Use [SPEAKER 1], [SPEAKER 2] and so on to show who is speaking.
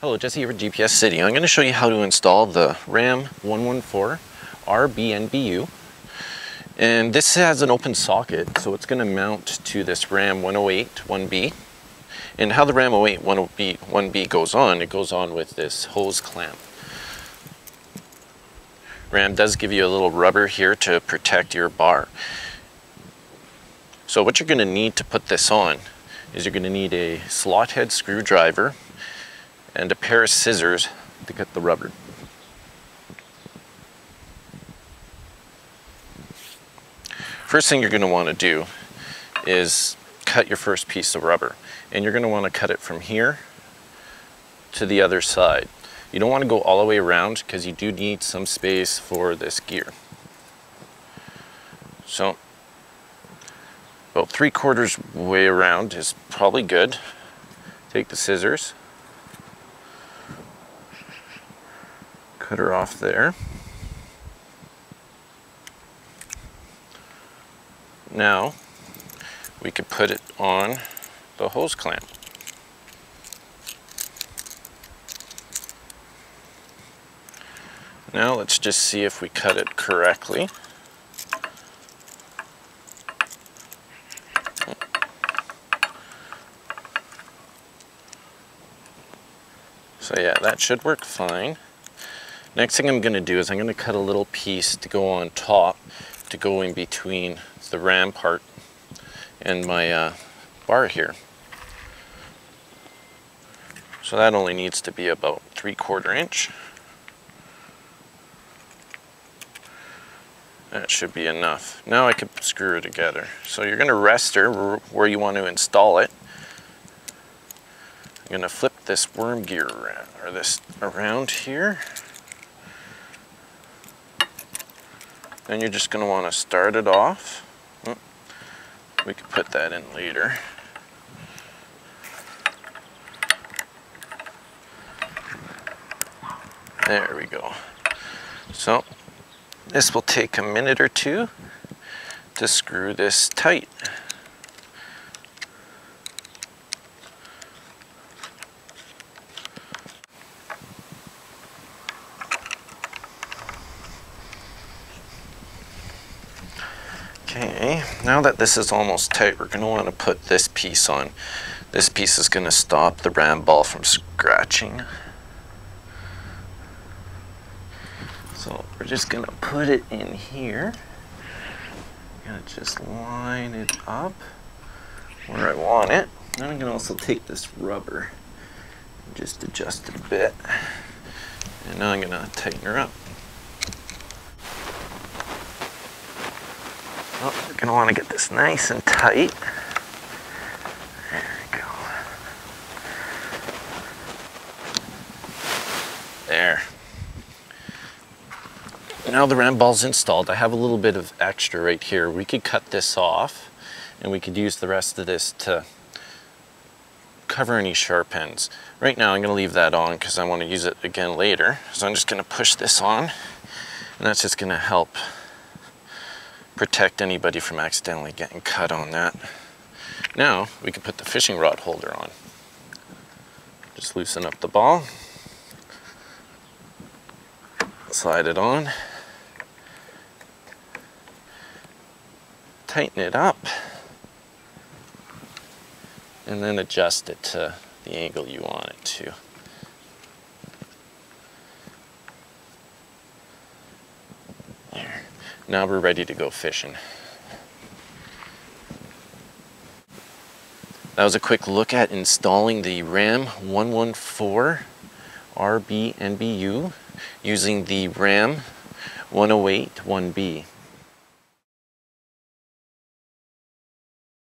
[SPEAKER 1] Hello, Jesse here at GPSCity. I'm going to show you how to install the RAM-114-RBNB. And this has an open socket, so it's going to mount to this RAM-108-1B. And how the RAM-108-1B goes on, it goes on with this hose clamp. RAM does give you a little rubber here to protect your bar. So what you're going to need to put this on is you're going to need a slot head screwdriver and a pair of scissors to cut the rubber. First thing you're going to want to do is cut your first piece of rubber, and you're going to want to cut it from here to the other side. You don't want to go all the way around because you do need some space for this gear. So about 3/4 way around is probably good. Take the scissors, cut her off there. Now we could put it on the hose clamp. Now let's just see if we cut it correctly. So yeah, that should work fine. Next thing I'm going to do is I'm going to cut a little piece to go on top, to go in between the RAM part and my bar here. So that only needs to be about 3/4 inch. That should be enough. Now I can screw it together. So you're going to rest her where you want to install it. I'm going to flip this worm gear around, or this around here. Then you're just going to want to start it off. We could put that in later. There we go. So this will take a minute or two to screw this tight. Okay, now that this is almost tight, we're going to want to put this piece on. This piece is going to stop the RAM ball from scratching. So we're just going to put it in here. I'm going to just line it up where I want it. Then I'm going to also take this rubber and just adjust it a bit. And now I'm going to tighten her up. Oh, you're going to want to get this nice and tight. There we go. There. Now the RAM ball's installed. I have a little bit of extra right here. We could cut this off and we could use the rest of this to cover any sharp ends. Right now I'm going to leave that on because I want to use it again later. So I'm just going to push this on, and that's just going to help protect anybody from accidentally getting cut on that. Now we can put the fishing rod holder on. Just loosen up the ball, slide it on, tighten it up, and then adjust it to the angle you want it to. There. Now we're ready to go fishing. That was a quick look at installing the RAM-114-RBNB using the RAM-108-1B.